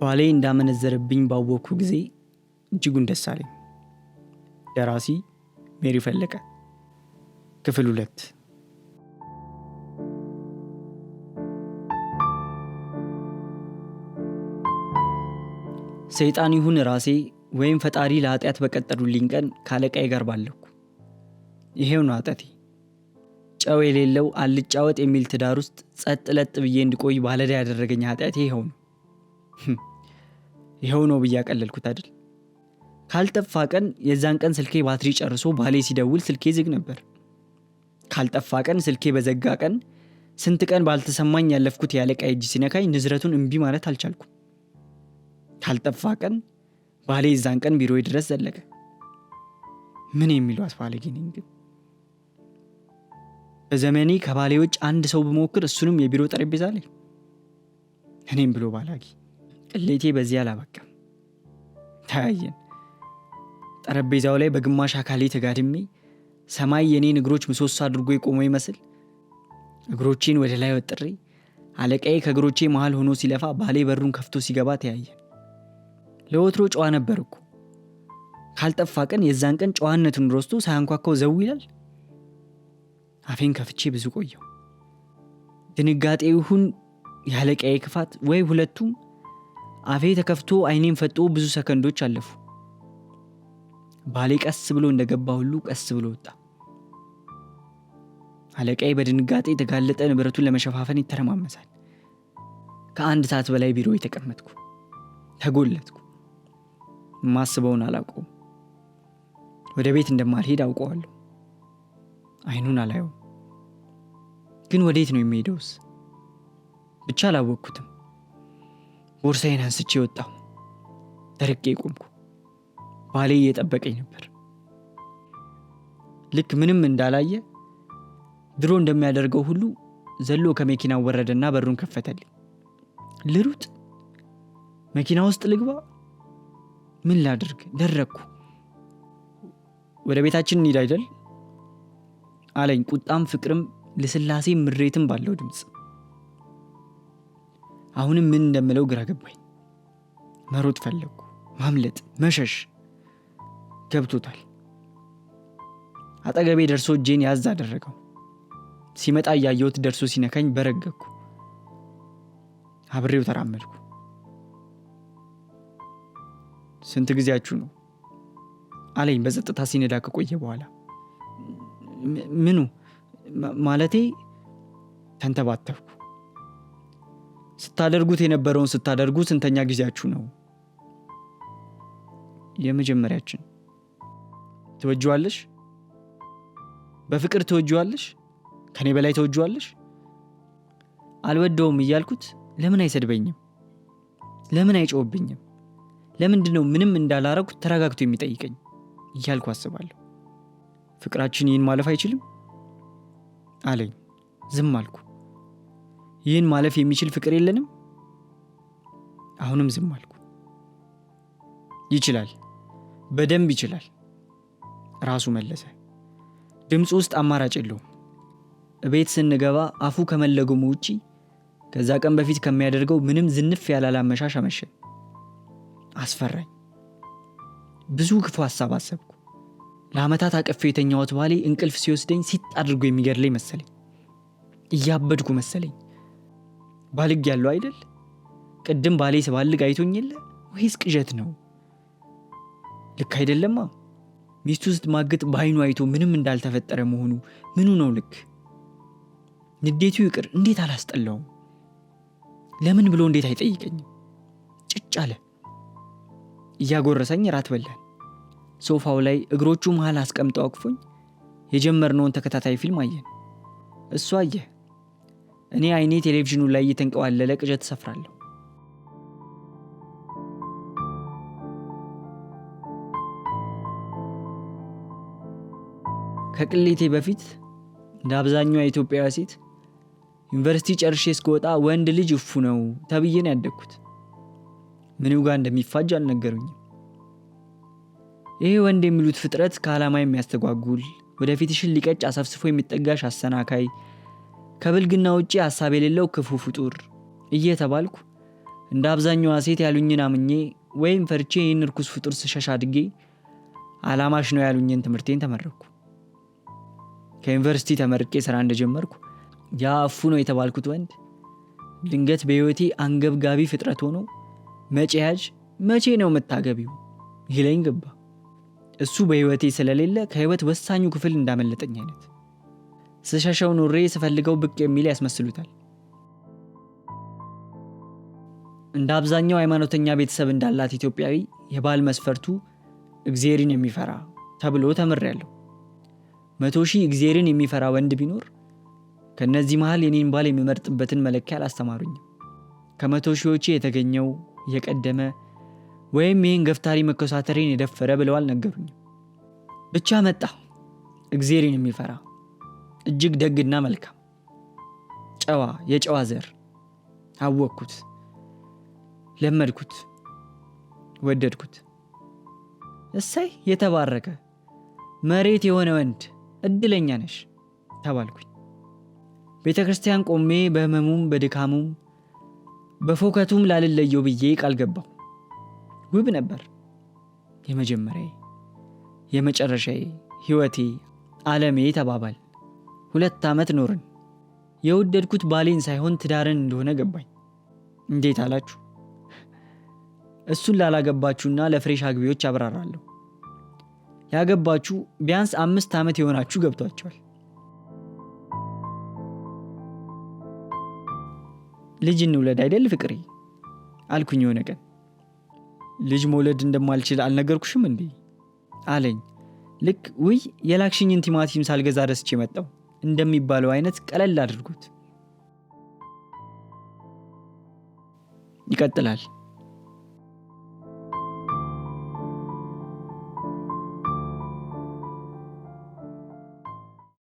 ባሌ እንዳመነዘረብኝ ባወቅኩ ጊዜ እጅጉን ደስ አለኝ። ደራሲ ሜሪ ፈለቀ። ክፍል 2። ሰይጣን ይሁን ራሴ ወይም ፈጣሪ ለኃጢአት በቀጠሩልኝ ቀን ካለቃዬ ጋር ባለኩ። ይሄው ነው ኃጢአቴ። ጨው የሌለው አልጫ ወጥ የሚል ትዳር ውስጥ ጸጥ ለጥ ብዬ እንድቆይ ባለዳ ያደረገኝ ኃጢአቴ ይሄው ነው። ይሄው ነው ብዬ አቀለልኩት አይደል? ካልጠፋ ቀን የዛን ቀን ስልኬ ባትሪ ጨርሶ ባሌ ሲደውል ስልኬ ዝግ ነበር። ካልጠፋ ቀን ስልኬ በዘጋ ቀን ስንት ቀን ባልተሰማኝ ያለፍኩት ያለቃዬ እጅ ሲነካኝ ንዝረቱን እምቢ ማለት አልቻልኩም። ካልጠፋ ቀን ባሌ የዛን ቀን ቢሮዬ ድረስ ዘለቀ። ምን የሚለው አስፋለጊ ነኝ ግን። በዘመኔ ከባሌ ውጭ አንድ ሰው ብሞክር እሱንም የቢሮ ጠረጴዛ ላይ እኔም ብሎ ባላጊ። ቅሌቴ በዚህ አላበቃም። ተያየን። ጠረጴዛው ላይ በግማሽ አካሌ ተጋድሜ ሰማይ የኔን እግሮች ምሰሶ አድርጎ የቆመው ይመስል እግሮቼን ወደ ላይ ወጥሬ አለቃዬ ከእግሮቼ መሃል ሆኖ ሲለፋ ባሌ በሩን ከፍቶ ሲገባ ተያየን። ለወትሮ ጨዋ ነበር እኮ። ካልጠፋ ቀን የዛን ቀን ጨዋነቱን ረስቶ ሳያንኳኳው ዘው ይላል። አፌን ከፍቼ ብዙ ቆየው። ድንጋጤ ይሁን ያለቃዬ ክፋት ወይ ሁለቱም፣ አፌ ተከፍቶ አይኔን ፈጦ ብዙ ሰከንዶች አለፉ። ባሌ ቀስ ብሎ እንደገባ ሁሉ ቀስ ብሎ ወጣ። አለቃዬ በድንጋጤ የተጋለጠ ንብረቱን ለመሸፋፈን ይተረማመሳል። ከአንድ ሰዓት በላይ ቢሮ የተቀመጥኩ ተጎለትኩ። ማስበውን አላውቀውም። ወደ ቤት እንደማልሄድ አውቀዋለሁ። አይኑን አላየውም። ግን ወዴት ነው የሚሄደውስ? ብቻ አላወቅኩትም። ቦርሳዬን አንስቼ ወጣሁ። ደርቄ ቆምኩ። ባሌ እየጠበቀኝ ነበር። ልክ ምንም እንዳላየ ድሮ እንደሚያደርገው ሁሉ ዘሎ ከመኪናው ወረደና በሩን ከፈተልኝ። ልሩጥ? መኪና ውስጥ ልግባ? ምን ላድርግ? ደረኩ። ወደ ቤታችን እንሂድ አይደል አለኝ፣ ቁጣም ፍቅርም ለስላሴ ምሬትም ባለው ድምጽ። አሁንም ምን እንደምለው ግራ ገባኝ። መሮጥ ፈለኩ፣ ማምለጥ፣ መሸሽ ገብቶታል። አጠገቤ ደርሶ እጄን ያዝ አደረገው። ሲመጣ ያየሁት ደርሶ ሲነካኝ በረገኩ። አብሬው ተራመድኩ። ስንት ጊዜያችሁ ነው አለኝ በጸጥታ ሲነዳ ከቆየ በኋላ። ምኑ ማለቴ ተንተባተብኩ። ስታደርጉት የነበረውን ስታደርጉ ስንተኛ ጊዜያችሁ ነው? የመጀመሪያችን። ትወጂዋለሽ? በፍቅር ትወጂዋለሽ? ከኔ በላይ ትወጂዋለሽ? አልወደውም እያልኩት ለምን አይሰድበኝም? ለምን አይጮህብኝም? ለምንድነው ምንም እንዳላረኩት ተረጋግቶ የሚጠይቀኝ እያልኩ አስባለሁ። ፍቅራችን ይህን ማለፍ አይችልም አለኝ። ዝም አልኩ። ይህን ማለፍ የሚችል ፍቅር የለንም? አሁንም ዝም አልኩ። ይችላል፣ በደንብ ይችላል ራሱ መለሰ። ድምፁ ውስጥ አማራጭ የለውም። እቤት ስንገባ አፉ ከመለጉሙ ውጪ ከዛ ቀን በፊት ከሚያደርገው ምንም ዝንፍ ያላለ አመሻሽ አመሸን። አስፈራኝ። ብዙ ክፉ ሐሳብ አሰብኩ። ለዓመታት አቀፌ የተኛሁት ባሌ እንቅልፍ ሲወስደኝ ሲጥ አድርጎ የሚገድለኝ መሰለኝ። እያበድኩ መሰለኝ። ባልግ ያለው አይደል? ቅድም ባሌ ስባልግ አይቶኝ የለ ወይስ ቅዠት ነው? ልክ አይደለማ። ሚስቱ ስትማግጥ በአይኑ አይቶ ምንም እንዳልተፈጠረ መሆኑ ምኑ ነው ልክ? ንዴቱ ይቅር እንዴት አላስጠላውም? ለምን ብሎ እንዴት አይጠይቀኝም? ጭጭ አለ። እያጎረሰኝ ራት በላን። ሶፋው ላይ እግሮቹ መሃል አስቀምጠው አቅፎኝ የጀመርነውን ተከታታይ ፊልም አየን። እሱ አየ፣ እኔ አይኔ ቴሌቪዥኑ ላይ እየተንቀዋለለ ቅዠት ሰፍራለሁ። ከቅሌቴ በፊት እንደ አብዛኛው የኢትዮጵያ ሴት ዩኒቨርሲቲ ጨርሼ እስከወጣ ወንድ ልጅ እፉ ነው ተብዬ ነው ያደግኩት። ምንው ጋር እንደሚፋጅ አልነገሩኝም። ይሄ ወንድ የሚሉት ፍጥረት ከዓላማ የሚያስተጓጉል፣ ወደፊትሽን ሊቀጭ አሰፍስፎ የሚጠጋሽ አሰናካይ፣ ከብልግና ውጪ ሐሳብ የሌለው ክፉ ፍጡር እየተባልኩ እንደ አብዛኛዋ ሴት ያሉኝን አምኜ ወይም ፈርቼ ይህን ርኩስ ፍጡር ስሸሽ አድጌ አላማሽ ነው ያሉኝን ትምህርቴን ተመረኩ። ከዩኒቨርሲቲ ተመርቄ ስራ እንደጀመርኩ ያ አፉ ነው የተባልኩት ወንድ ድንገት በህይወቴ አንገብጋቢ ፍጥረት ሆኖ መቼ ነው የምታገቢው ይለኝ ገባ። እሱ በህይወቴ ስለሌለ ከህይወት ወሳኙ ክፍል እንዳመለጠኝ አይነት ስሸሸው ኖሬ ስፈልገው ብቅ የሚል ያስመስሉታል። እንደ አብዛኛው ሃይማኖተኛ ቤተሰብ እንዳላት ኢትዮጵያዊ የባል መስፈርቱ እግዚአብሔርን የሚፈራ ተብሎ ተምሬያለሁ። 100,000 እግዚአብሔርን የሚፈራ ወንድ ቢኖር ከነዚህ መሃል የኔን ባል የሚመርጥበትን መለኪያ አላስተማሩኝም። ከ100,000 የተገኘው የቀደመ ወይም ይህን ገፍታሪ መኮሳተሬን የደፈረ ብለው አልነገሩኝም። ብቻ መጣ እግዚአብሔርን የሚፈራ እጅግ ደግና መልካም የጨዋ ዘር። አወቅኩት፣ ለመድኩት፣ ወደድኩት። እሰይ የተባረከ መሬት የሆነ ወንድ እድለኛ ነሽ ተባልኩኝ። ቤተ ክርስቲያን ቆሜ በህመሙም በድካሙም በፎከቱም ላልለየው ብዬ ቃል ገባሁ። ውብ ነበር። የመጀመሪያዬ የመጨረሻዬ ህይወቴ ዓለሜ ተባባል። 2 ዓመት ኖርን። የወደድኩት ባሌን ሳይሆን ትዳርን እንደሆነ ገባኝ። እንዴት አላችሁ? እሱን ላላገባችሁና ለፍሬሽ አግቢዎች አብራራለሁ። ያገባችሁ ቢያንስ 5 ዓመት የሆናችሁ ገብቷቸዋል። ልጅ እንውለድ አይደል ፍቅሬ አልኩኝ የሆነ ቀን። ልጅ መውለድ እንደማልችል አልነገርኩሽም እንዴ አለኝ። ልክ ውይ የላክሽኝን ቲማቲም ሳልገዛ ረስቼ መጣሁ እንደሚባለው አይነት ቀለል አድርጎት። ይቀጥላል።